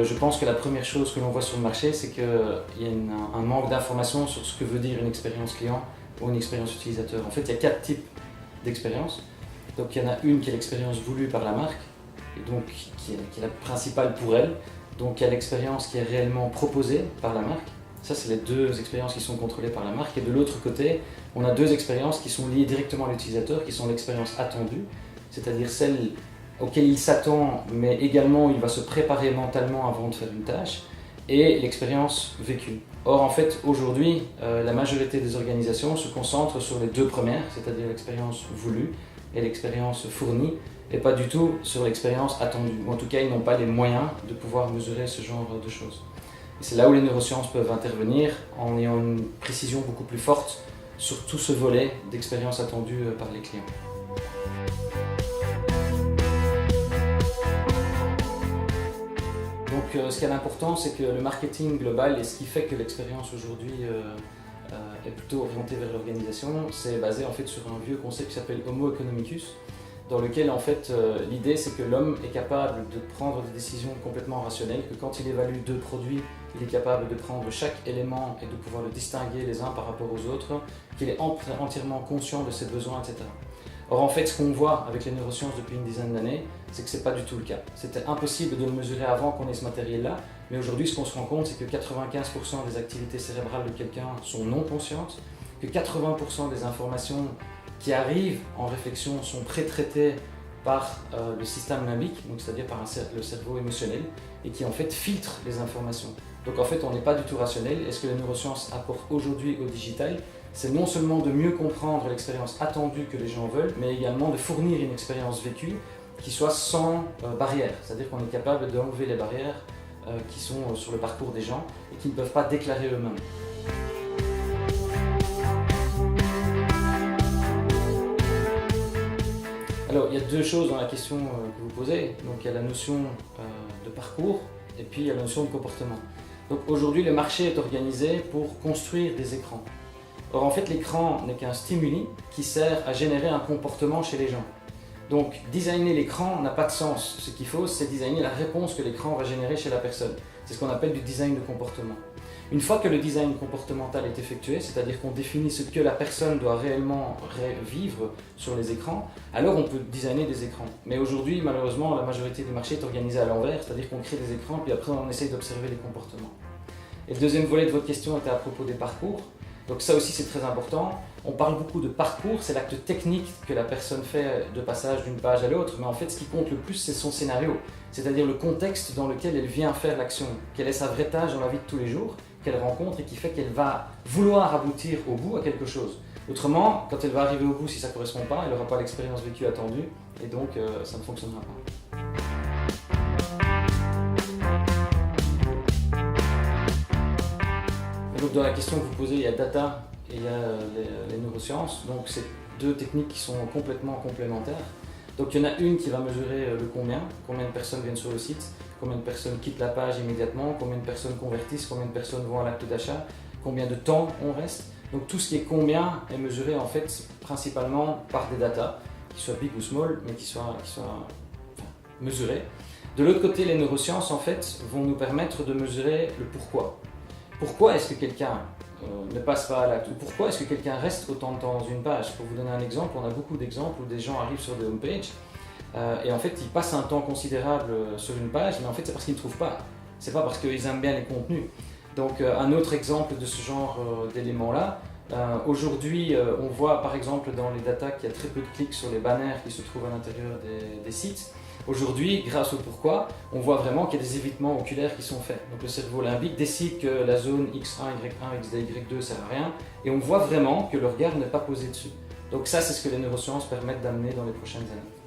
Je pense que la première chose que l'on voit sur le marché, c'est qu'il y a un manque d'information sur ce que veut dire une expérience client ou une expérience utilisateur. En fait, il y a 4 types d'expériences. Donc il y en a une qui est l'expérience voulue par la marque, et donc qui est la principale pour elle. Donc il y a l'expérience qui est réellement proposée par la marque. Ça, c'est les 2 expériences qui sont contrôlées par la marque. Et de l'autre côté, on a 2 expériences qui sont liées directement à l'utilisateur, qui sont l'expérience attendue, c'est-à-dire celle auquel il s'attend, mais également il va se préparer mentalement avant de faire une tâche, et l'expérience vécue. Or, en fait, aujourd'hui, la majorité des organisations se concentrent sur les 2 premières, c'est-à-dire l'expérience voulue et l'expérience fournie, et pas du tout sur l'expérience attendue. Ou en tout cas, ils n'ont pas les moyens de pouvoir mesurer ce genre de choses. Et c'est là où les neurosciences peuvent intervenir en ayant une précision beaucoup plus forte sur tout ce volet d'expérience attendue par les clients. Donc ce qui est important, c'est que le marketing global et ce qui fait que l'expérience aujourd'hui est plutôt orientée vers l'organisation, c'est basé en fait sur un vieux concept qui s'appelle Homo economicus, dans lequel en fait l'idée c'est que l'homme est capable de prendre des décisions complètement rationnelles, que quand il évalue 2 produits, il est capable de prendre chaque élément et de pouvoir le distinguer les uns par rapport aux autres, qu'il est entièrement conscient de ses besoins, etc. Or en fait, ce qu'on voit avec les neurosciences depuis une dizaine d'années, c'est que ce n'est pas du tout le cas. C'était impossible de le mesurer avant qu'on ait ce matériel-là, mais aujourd'hui ce qu'on se rend compte, c'est que 95% des activités cérébrales de quelqu'un sont non conscientes, que 80% des informations qui arrivent en réflexion sont pré-traitées par le système limbique, c'est-à-dire par le cerveau émotionnel, et qui en fait filtre les informations. Donc en fait, on n'est pas du tout rationnel. Et ce que les neurosciences apportent aujourd'hui au digital, c'est non seulement de mieux comprendre l'expérience attendue que les gens veulent, mais également de fournir une expérience vécue qui soit sans barrière. C'est-à-dire qu'on est capable d'enlever les barrières qui sont sur le parcours des gens et qui ne peuvent pas déclarer eux-mêmes. Alors, il y a 2 choses dans la question que vous posez. Donc, il y a la notion de parcours et puis il y a la notion de comportement. Donc, aujourd'hui, le marché est organisé pour construire des écrans. Or, en fait, l'écran n'est qu'un stimuli qui sert à générer un comportement chez les gens. Donc, designer l'écran n'a pas de sens. Ce qu'il faut, c'est designer la réponse que l'écran va générer chez la personne. C'est ce qu'on appelle du design de comportement. Une fois que le design comportemental est effectué, c'est-à-dire qu'on définit ce que la personne doit réellement vivre sur les écrans, alors on peut designer des écrans. Mais aujourd'hui, malheureusement, la majorité du marché est organisée à l'envers, c'est-à-dire qu'on crée des écrans, puis après on essaye d'observer les comportements. Et le deuxième volet de votre question était à propos des parcours. Donc ça aussi c'est très important. On parle beaucoup de parcours, c'est l'acte technique que la personne fait de passage d'une page à l'autre, mais en fait ce qui compte le plus c'est son scénario, c'est-à-dire le contexte dans lequel elle vient faire l'action, quelle est sa vraie tâche dans la vie de tous les jours, qu'elle rencontre et qui fait qu'elle va vouloir aboutir au bout à quelque chose. Autrement, quand elle va arriver au bout, si ça ne correspond pas, elle n'aura pas l'expérience vécue attendue et donc ça ne fonctionnera pas. Donc dans la question que vous posez, il y a data et il y a les neurosciences, donc c'est 2 techniques qui sont complètement complémentaires. Donc il y en a une qui va mesurer le combien de personnes viennent sur le site, combien de personnes quittent la page immédiatement, combien de personnes convertissent, combien de personnes vont à l'acte d'achat, combien de temps on reste. Donc tout ce qui est combien est mesuré en fait principalement par des data, qui soient big ou small, mais qui soient mesurés. De l'autre côté, les neurosciences en fait vont nous permettre de mesurer le pourquoi. Pourquoi est-ce que quelqu'un ne passe pas à l'acte? Ou pourquoi est-ce que quelqu'un reste autant de temps dans une page? Pour vous donner un exemple, on a beaucoup d'exemples où des gens arrivent sur des homepages et en fait ils passent un temps considérable sur une page, mais en fait c'est parce qu'ils ne trouvent pas. C'est pas parce qu'ils aiment bien les contenus. Donc un autre exemple de ce genre d'éléments-là, aujourd'hui on voit par exemple dans les datas qu'il y a très peu de clics sur les banners qui se trouvent à l'intérieur des sites. Aujourd'hui, grâce au pourquoi, on voit vraiment qu'il y a des évitements oculaires qui sont faits. Donc le cerveau limbique décide que la zone X1, Y1, XD, Y2 ne sert à rien et on voit vraiment que le regard n'est pas posé dessus. Donc ça, c'est ce que les neurosciences permettent d'amener dans les prochaines années.